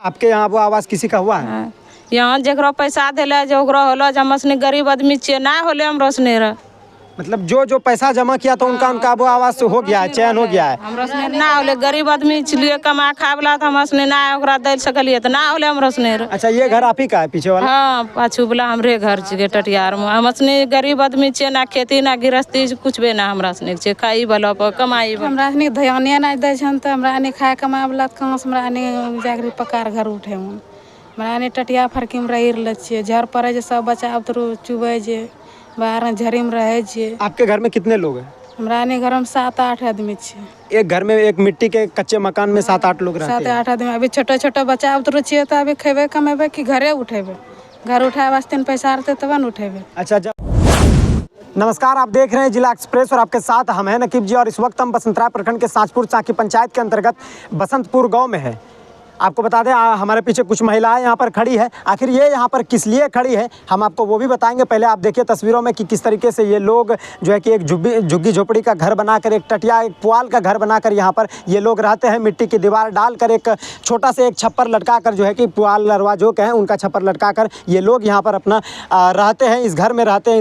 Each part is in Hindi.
आपके यहाँ वो आवास किसी का हुआ है? यहाँ जकरो पैसा दिले जो होलो हमसनी गरीब आदमी छिए ना होले हमरो सनी रे। मतलब जो पैसा जमा किया तो उनका वो आवास हो गया है, चयन हो गया है। हमरो सनी ना होले गरीब आदमी छिए कमा खा वाला तो हमसनी ना ओकरा दै सकलिए तो ना होले हमरो सनी रे। अच्छा ये घर आप ही का है पीछे वाला? हाँ पाछू वाला हमरे घर छिए टटियार में। हमसनी गरीब आदमी छिए ना खेती ना गृहस्थी कुछ भी ना हमरा सनी छिए खाई वाला पर कमाई वाला। हमरा सनी ध्यान ना दै छन त हमरा ने खाए कमाए वाला कहाँ से हमरा ने जागरी पकार घर उठे मन। हमरा ने टटिया फरकी में रही रहल छिए झर पड़े जे सब बच्चा उतरू चुबे जे बाहर झरी में रहे छिए। आपके घर में कितने लोग हैं? हमरा ने घर में 7-8 आदमी छिए। एक घर में एक मिट्टी के कच्चे मकान में 7-8 लोग रहते हैं। 7-8 आदमी अभी छोटे छोटे बच्चा उतरू छिए तो अभी खेबे कमेबे कि घरे उठेबे। घर उठाए वास्ते पैसा रहते तब न उठेबे। अच्छा नमस्कार, आप देख रहे हैं जिला एक्सप्रेस और आपके साथ हम हैं नकीब जी। और इस वक्त हम बसंतराय प्रखंड के साँचपुर चाकी पंचायत के अंतर्गत बसंतपुर गांव में है। आपको बता दें हमारे पीछे कुछ महिलाएं यहाँ पर खड़ी है। आखिर ये यहाँ पर किस लिए खड़ी है हम आपको वो भी बताएंगे। पहले आप देखिए तस्वीरों में कि किस तरीके से ये लोग जो है कि एक झुग्गी झोपड़ी का घर बनाकर, एक टटिया एक पुआल का घर बनाकर यहाँ पर ये लोग रहते हैं। मिट्टी की दीवार डालकर एक छोटा से एक छप्पर लटका कर जो है कि पुआल लरवा जो हैं उनका छप्पर लटका कर ये लोग यहाँ पर अपना रहते हैं, इस घर में रहते हैं,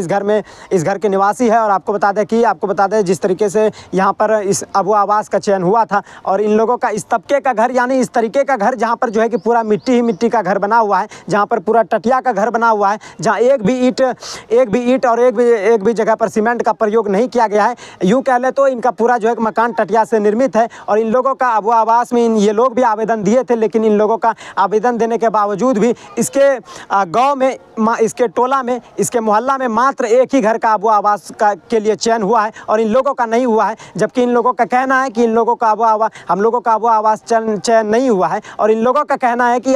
इस घर के निवासी है। और आपको बता दें जिस तरीके से यहाँ पर इस अबू आवास का चयन हुआ था और इन लोगों का इस तबके का घर यानी इस तरीके का घर जहाँ पर जो है कि पूरा मिट्टी ही मिट्टी का घर बना हुआ है, जहाँ पर पूरा टटिया का घर बना हुआ है, जहाँ एक भी ईंट और एक भी जगह पर सीमेंट का प्रयोग नहीं किया गया है। यूँ कह ले तो इनका पूरा जो है मकान टटिया से निर्मित है। और इन लोगों का अबू आवास में ये लोग भी आवेदन दिए थे, लेकिन इन लोगों का आवेदन देने के बावजूद भी इसके गाँव में, इसके टोला में, इसके मोहल्ला में मात्र एक ही घर का अबू आवास के लिए चयन हुआ है और इन लोगों का नहीं हुआ है। जबकि इन लोगों का कहना है कि इन लोगों का हम लोगों का अबू आवास चयन नहीं हुआ है। और इन लोगों का कहना है कि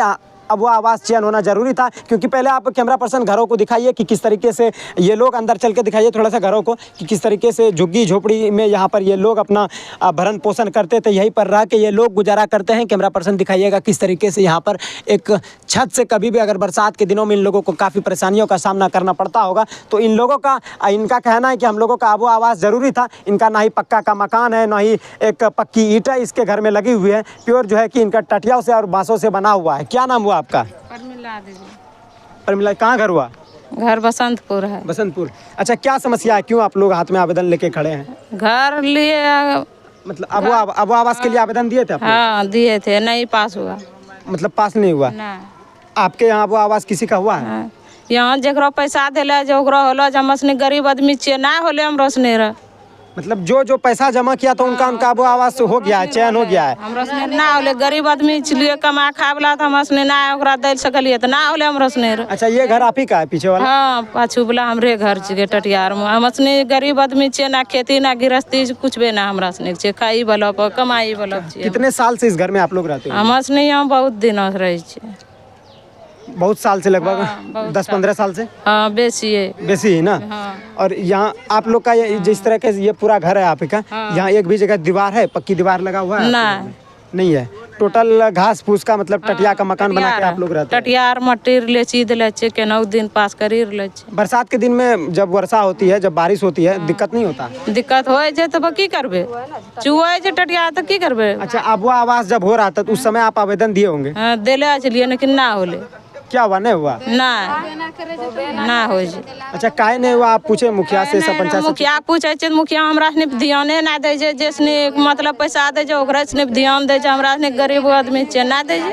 अब वो आवास चयन होना जरूरी था। क्योंकि पहले आप कैमरा पर्सन घरों को दिखाइए कि किस तरीके से ये लोग, अंदर चल के दिखाइए थोड़ा सा घरों को कि किस तरीके से झुग्गी झोपड़ी में यहाँ पर ये लोग अपना भरण पोषण करते थे, यहीं पर रह के ये लोग गुजारा करते हैं। कैमरा पर्सन दिखाइएगा किस तरीके से यहाँ पर एक छत से कभी भी अगर बरसात के दिनों में इन लोगों को काफ़ी परेशानियों का सामना करना पड़ता होगा। तो इन लोगों का इनका कहना है कि हम लोगों का अबू आवास ज़रूरी था। इनका ना ही पक्का का मकान है, ना ही एक पक्की ईंटें इसके घर में लगी हुई है। प्योर जो है कि इनका टटिया से और बाँसों से बना हुआ है। क्या नाम हुआ आपका? परमिला। कहाँ घर हुआ? घर बसंतपुर है। बसंतपुर। अच्छा क्या समस्या है, क्यों आप लोग हाथ में आवेदन लेके खड़े हैं? घर लिए मतलब अबू आवास के लिए आवेदन दिए थे आप? हाँ दिए थे, नहीं पास हुआ। मतलब पास नहीं हुआ? ना। आपके यहाँ अबू आवास किसी का हुआ है? हाँ। यहाँ जकरो पैसा दिले जो होलो हमसनी गरीब आदमी छिए ना होले हमरो सनी रे। मतलब जो पैसा जमा किया तो उनका अबू आवास हो गया है, चयन हो गया है। हमरो सनी ना होले गरीब आदमी छिए कमा खा वाला तो हमसनी ना ओकरा दै सकलिए तो ना होले हमरो सनी रे। अच्छा ये घर आप ही का है पीछे वाला? हाँ पाछू वाला हमरे घर छिए टटियार में। हमसनी गरीब आदमी छिए ना खेती ना गृहस्थी कुछ भी ना हमरा सनी छिए खाई वाला पर कमाई वाला छिए। कितने साल से इस घर में आप लोग रहते हो? हमसनी यहाँ बहुत दिन से रही छिए। बहुत साल से, लगभग 10-15 साल से? हाँ बेसी है ना। हाँ। और यहाँ आप लोग का जिस तरह के ये पूरा घर है आप का, यहाँ एक भी जगह दीवार है, पक्की दीवार लगा हुआ है? नहीं है। टोटल घास फूस का मतलब टटिया का मकान बना के आप लोग रहते हैं? टटियार मट्टी ले चीज ले केनौ दिन पास करी ले। बरसात के दिन में जब वर्षा होती है, जब बारिश होती है, दिक्कत नहीं होता? दिक्कत हो जाए तो की करबे, चुआ जे टटिया तो की करबे। अच्छा अबू आवास जब हो रहा था तो उस समय आप आवेदन दिए होंगे? हाँ दिले चलिए लेकिन ना होले। क्या हुआ, नहीं हुआ? ना हो जी। अच्छा काहे नहीं हुआ, आप पूछे मुखिया से, सरपंच से? मुखिया पूछे छे, मुखिया हमरा ने ध्याने ना दे जे, जिसने मतलब पैसा दे जो ओकरा से ध्यान दे जे, हमरा ने गरीब आदमी छे ना दे जे।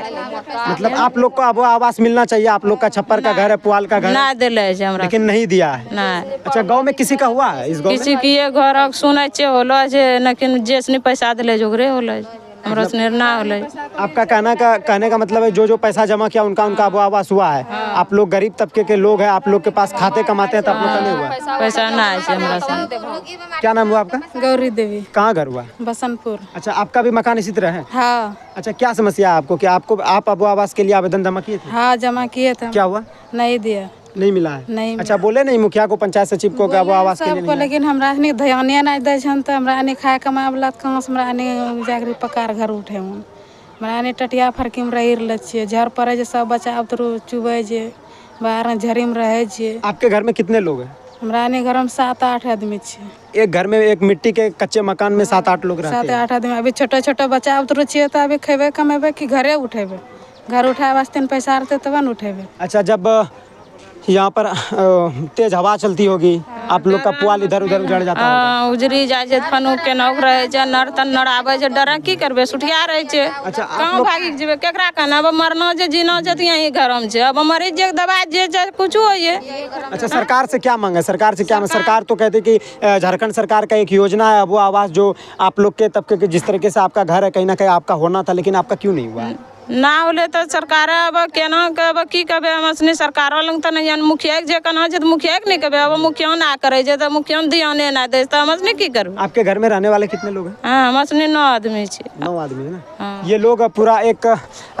मतलब आप लोग को अब आवास मिलना चाहिए, आप लोग का छप्पर का घर है, पुआल का घर ना दिले जे हमरा, लेकिन नहीं दिया है ना। अच्छा गांव में किसी का हुआ है? इस गांव किसी की ये घर सुने छे होलो जे, लेकिन जिसने पैसा दिले जो ओकरे होलो, हमरा से ना होले। आपका कहने का मतलब है जो पैसा जमा किया उनका अबू आवास हुआ है। आप लोग गरीब तबके के लोग हैं, आप लोग के पास खाते कमाते हैं तो आप लोग का नहीं हुआ? पैसा ना है हमरा से। क्या नाम हुआ आपका? गौरी देवी। कहाँ घर हुआ? बसंतपुर। अच्छा आपका भी मकान इसी तरह है? हाँ। अच्छा क्या समस्या है आपको, कि आप अबू आवास के लिए आवेदन जमा किए थे? हाँ जमा किए थे। क्या हुआ? नहीं दिया। नहीं मिला है? नहीं। अच्छा बोले नहीं मुखिया को, पंचायत सचिव को अबू आवास के लिए नहीं? लेकिन हमरा ने ध्यान ना दै छन त हमरा ने खाए कमाए वाला कहाँ से हमरा ने जागरी पकार घर उठे मन। हमरा ने टटिया फरकी में रही रहल छिए झर पड़े जे सब बच्चा उतरू चुबे जे बाहर झरी में रहे छिए। आपके घर में कितने लोग हैं? हमरा ने घर में 7-8 आदमी छिए। एक घर में एक मिट्टी के कच्चे मकान में 7-8 लोग रहते हैं? 7-8 आदमी अभी छोटे छोटे बच्चा उतरू छिए तो अभी खेबे कमेबे कि घरे उठेबे। घर उठाए वास्ते पैसा रहते तब न उठेबे। अच्छा, जब यहाँ पर तेज हवा चलती होगी आप लोग का पुआल इधर उधर उजड़ जाता होगा। उजरी जाए छै फनुक के नौक रहे छै नर तन नर आवे छै डर की करबे सुठिया रहे छै। अच्छा, आप कहाँ लोग भागी जेबे केकरा कहना अब मरना छै जीना छै तो यहीं घर में छै अब मरीज जे दवाई जे छै कुछ होइए। अच्छा, सरकार से क्या मांगे? सरकार से क्या मांगे? सरकार तो कहती कि झारखंड सरकार का एक योजना है वो आवास जो आप लोग के तबके के जिस तरीके से आपका घर है कहीं ना कहीं आपका होना था, लेकिन आपका क्यों नहीं हुआ है? ना होले तो सरकार अब केना कहब की कहबे हम असनी सरकारों लंग तो नहीं मुखिया जे कहना छै तो मुखिया के नहीं कहबे अब मुखिया ना करे जे तो मुखिया ध्यान ना दे तो हम असनी की करब। आपके घर में रहने वाले कितने लोग हैं? हां हम असनी 9 आदमी छे। 9 आदमी है ना। ये लोग पूरा एक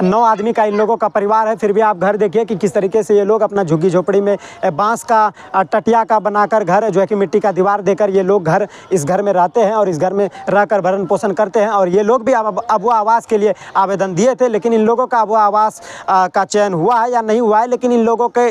9 आदमी का इन लोगों का परिवार है। फिर भी आप घर देखिए कि किस तरीके से ये लोग अपना झुग्गी झोपड़ी में बांस का टटिया का बनाकर घर जो है कि मिट्टी का दीवार देकर ये लोग इस घर में रहते हैं और इस घर में रहकर भरण पोषण करते हैं। और ये लोग भी अब वो आवास के लिए आवेदन दिए थे, लेकिन इन लोगों का वो आवास का चयन हुआ है या नहीं हुआ है, लेकिन इन लोगों के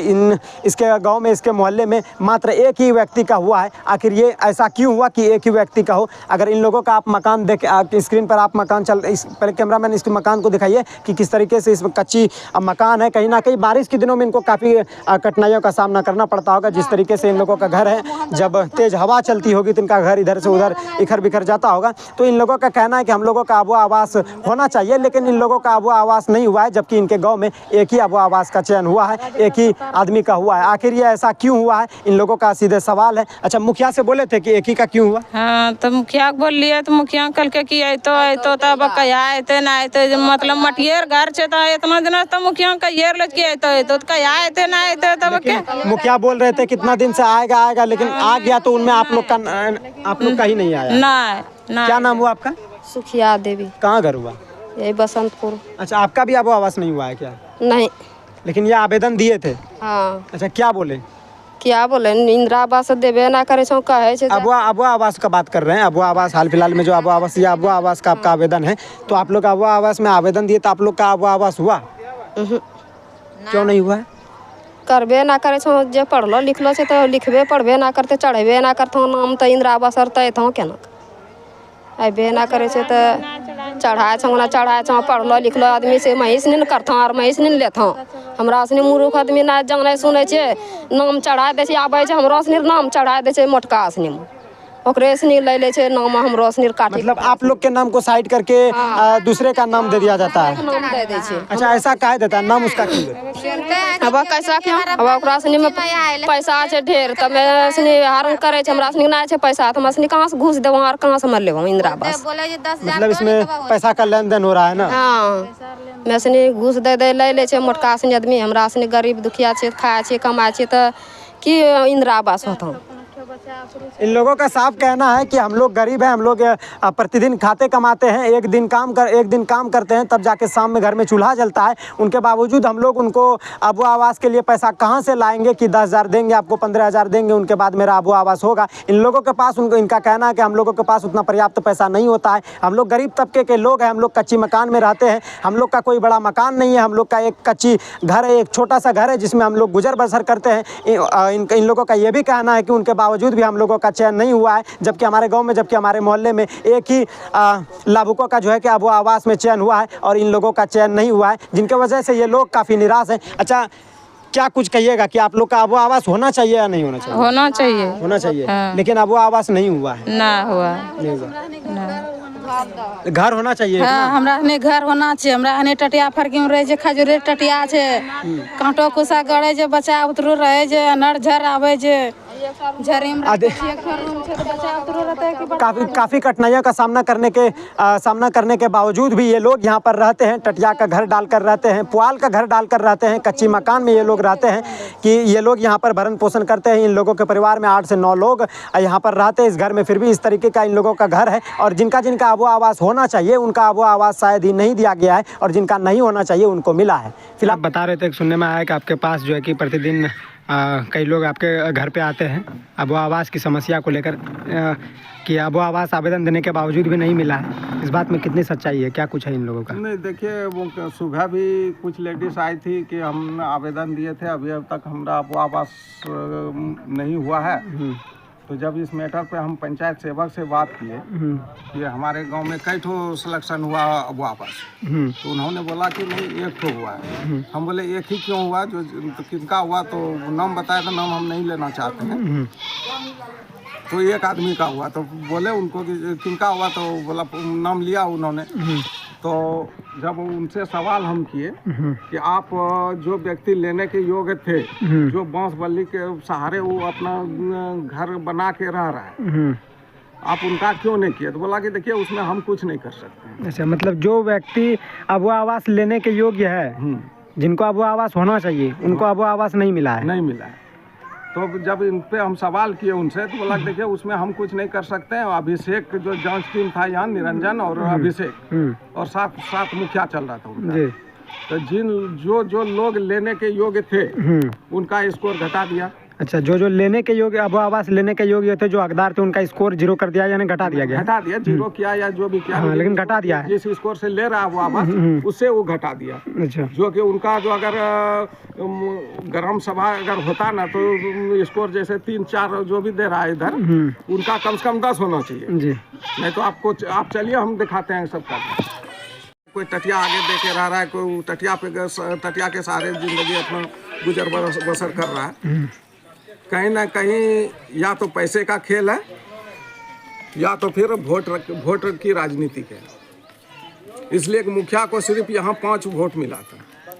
इसके गांव में इसके मोहल्ले में मात्र एक ही व्यक्ति का हुआ है। आखिर ये ऐसा क्यों हुआ कि एक ही व्यक्ति का हो? अगर इन लोगों का आप मकान देख स्क्रीन पर आप मकान पहले कैमरामैन इसके मकान को दिखाइए कि किस तरीके से इसमें कच्ची मकान है। कहीं ना कहीं बारिश के दिनों में इनको काफ़ी कठिनाइयों का सामना करना पड़ता होगा। जिस तरीके से इन लोगों का घर है, जब तेज़ हवा चलती होगी तो इनका घर इधर से उधर इखर बिखर जाता होगा। तो इन लोगों का कहना है कि हम लोगों का आबो आवास होना चाहिए, लेकिन इन लोगों का आबो आवास नहीं हुआ है, जबकि इनके गांव में एक ही आबो आवास का चयन हुआ है, एक ही आदमी का हुआ है। आखिर ये ऐसा क्यों हुआ है, इन लोगों का सीधे सवाल है। अच्छा, मुखिया से बोले थे कि एक ही का क्यों हुआ? हाँ तो मुखिया को बोल लिए तो मुखिया कल के की अतो तब कहिया अते ना अते मतलब मटियर घर छे तो इतना दिन तो मुखिया कहियर लग के अतो तो कहिया अते ना अते तब के मुखिया बोल रहे थे कितना दिन से आएगा, लेकिन आ गया तो उनमें आप लोग का ही नहीं आया। ना क्या नाम हुआ आपका? सुखिया देवी। कहाँ घर हुआ? यही बसंतपुर। अच्छा, आपका भी आबो आवास नहीं हुआ है क्या? नहीं। लेकिन ये आवेदन दिए थे? हाँ। अच्छा, क्या बोले? क्या बोले इंदिरा आवास देवे ना करे छो कहे छे। अबो आवास का बात कर रहे हैं। अबो आवास हाल फिलहाल में जो अबो आवास या अबो आवास का आपका आवेदन है, तो आप लोग अबो आवास में आवेदन दिए तो आप लोग का अबो आवास हुआ? क्यों नहीं हुआ है? करबे ना करे छो जे पढ़लो लिखलो छे तो लिखबे पढ़बे ना करते चढ़बे ना करथो नाम तो इंदिरा आवास रहते तो केना अबे ना करे छे तो चढ़ाए छो ना चढ़ाए छो पढ़लो लिखलो आदमी से महिस नहीं करथो और महिस नहीं लेथो। हमरा सनी मूर्ख आदमी ना जाने सुने छे नाम चढ़ा दे छे आबे छे हमरा सनी नाम चढ़ा दे छे मोटका सनी ओकरे सनी ले छे नाम हमरो सनी काटी। मतलब आप लोग के नाम को साइड करके दूसरे का नाम दे दिया जाता है? नाम दे दे छे। अच्छा, ऐसा काहे देता है नाम उसका क्यों? अब कैसा क्यों अब ओकरा सनी में पैसा छे ढेर त मैं सनी हरण करे छे हमरा सनी ना छे पैसा त हमरा सनी कहां से घूस देबो और कहां से मर लेबो इंदिरा आवास। मतलब इसमें पैसा का लेन देन हो रहा है ना? हाँ, मैं सनी घूस दे ले छे मोटका सनी आदमी हमरा सनी गरीब दुखिया छे खाए छे कमाए छे त की इंदिरा आवास होता। इन लोगों का साफ कहना है कि हम लोग गरीब हैं, हम लोग प्रतिदिन खाते कमाते हैं, एक दिन काम करते हैं तब जाके शाम में घर में चूल्हा जलता है। उनके बावजूद हम लोग उनको आबो आवास के लिए पैसा कहां से लाएंगे कि 10,000 देंगे आपको, 15,000 देंगे, उनके बाद मेरा आबो आवास होगा। इन लोगों के पास इनका कहना है कि हम लोगों के पास उतना पर्याप्त पैसा नहीं होता है। हम लोग गरीब तबके के लोग हैं, हम लोग कच्ची मकान में रहते हैं, हम लोग का कोई बड़ा मकान नहीं है, हम लोग का एक कच्ची घर है, एक छोटा सा घर है जिसमें हम लोग गुजर बसर करते हैं। इन लोगों का ये भी कहना है कि उनके बावजूद भी हम लोगों का चयन नहीं हुआ है, जबकि हमारे गांव में, जबकि हमारे मोहल्ले में एक ही लाभुकों का जो है कि आबो आवास में चयन हुआ है और इन लोगों का चयन नहीं हुआ है, जिनके वजह से ये लोग काफ़ी निराश हैं। अच्छा, क्या कुछ कहिएगा कि आप लोग का आबो आवास होना चाहिए या नहीं होना चाहिए? होना चाहिए। होना चाहिए। हाँ। लेकिन आबो आवास नहीं हुआ है? ना हुआ नहीं हुआ। घर होना चाहिए। हाँ, हमरा ने घर होना चाहिए। हमरा ने टटिया फरकी में रहे जे खजूरे टटिया छे कांटो कुसा गड़े जे बच्चा उतरू रहे जे अनर झर आवे जे काफ़ी कठिनाइयों का सामना करने के बावजूद भी ये लोग यहाँ पर रहते हैं, टटिया का घर डालकर रहते हैं, पुआल का घर डालकर रहते हैं, कच्ची मकान में ये लोग रहते हैं कि ये लोग यहाँ पर भरण पोषण करते हैं। इन लोगों के परिवार में 8 से 9 लोग यहाँ पर रहते हैं इस घर में, फिर भी इस तरीके का इन लोगों का घर है। और जिनका आबो आवास होना चाहिए उनका आबो आवास शायद ही नहीं दिया गया है, और जिनका नहीं होना चाहिए उनको मिला है। फिलहाल बता रहे थे, सुनने में आया कि आपके पास जो है कि प्रतिदिन कई लोग आपके घर पे आते हैं आबो आवास की समस्या को लेकर, कि आबो आवास आवेदन देने के बावजूद भी नहीं मिला है। इस बात में कितनी सच्चाई है, क्या कुछ है इन लोगों का? नहीं, देखिए वो सुबह भी कुछ लेडीज आई थी कि हम आवेदन दिए थे, अभी अब तक हमारा आबो आवास नहीं हुआ है। तो जब इस मैटर पे हम पंचायत सेवक से बात किए कि हमारे गांव में कई ठो सिलेक्शन हुआ वापस, तो उन्होंने बोला कि नहीं एक ठो हुआ है। हम बोले एक ही क्यों हुआ, जो तो किनका हुआ, तो नाम बताया तो नाम हम नहीं लेना चाहते हैं। तो एक आदमी का हुआ, तो बोले उनको कि किनका हुआ, तो बोला नाम लिया उन्होंने। तो जब उनसे सवाल हम किए कि आप जो व्यक्ति लेने के योग्य थे, जो बांस बल्ली के सहारे वो अपना घर बना के रह रहा है, आप उनका क्यों नहीं किए? तो बोला कि देखिए उसमें हम कुछ नहीं कर सकते। अच्छा, मतलब जो व्यक्ति अब वो आवास लेने के योग्य है, जिनको अब वो आवास होना चाहिए, उनको अब वो आवास नहीं मिला है। नहीं मिला है। तो जब इन पे हम सवाल किए उनसे, तो बोला देखिए उसमें हम कुछ नहीं कर सकते हैं। अभिषेक जो जांच टीम था यहाँ, निरंजन और अभिषेक, और साथ मुखिया चल रहा था उनका। तो जो जो लोग लेने के योग्य थे उनका स्कोर घटा दिया। अच्छा, जो लेने के योग्य, अब वो आवास लेने के योग्य थे, जो हकदार थे, उनका स्कोर 0 कर दिया, यानी घटा दिया गया। घटा दिया, 0 किया या जो भी किया, हाँ, लेकिन घटा दिया है। जिस स्कोर से ले रहा है वो आवास, उससे वो घटा दिया। अच्छा, जो कि उनका जो अगर ग्राम सभा अगर होता ना, तो स्कोर जैसे 3-4 जो भी दे रहा है इधर, उनका कम से कम 10 होना चाहिए जी। नहीं तो आप चलिए हम दिखाते हैं सबका। कोई टटिया आगे दे के रह रहा है, कोई टटिया के सहारे जिंदगी अपना गुजर बसर कर रहा है। कहीं ना कहीं या तो पैसे का खेल है, या तो फिर वोट की राजनीति है। इसलिए मुखिया को सिर्फ यहाँ 5 वोट मिला था।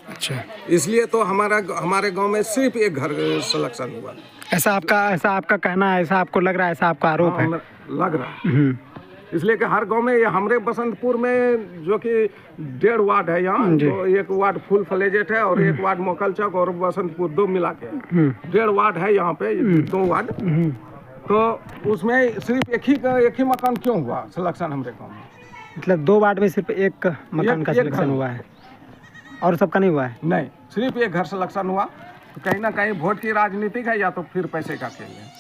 अच्छा, इसलिए तो हमारे गांव में सिर्फ एक घर सिलेक्शन हुआ। ऐसा आपका कहना है, ऐसा आपको लग रहा है, ऐसा आपका आरोप है? लग रहा है। इसलिए कि हर गांव में, हमारे बसंतपुर में जो कि 1.5 वार्ड है यहाँ, तो एक वार्ड फुल फ्लेजेट है और एक वार्ड मोकल चौक और बसंतपुर, 2 मिला के 1.5 वार्ड है यहाँ पे, 2 वार्ड। तो उसमें सिर्फ एक ही मकान क्यों हुआ सिलेक्शन हमारे गाँव में? मतलब 2 वार्ड में सिर्फ एक मकान का सिलेक्शन हुआ है और सबका नहीं हुआ है? नहीं, सिर्फ एक घर सिलेक्शन हुआ। तो कहीं ना कहीं वोट की राजनीति है, या तो फिर पैसे का खेल है।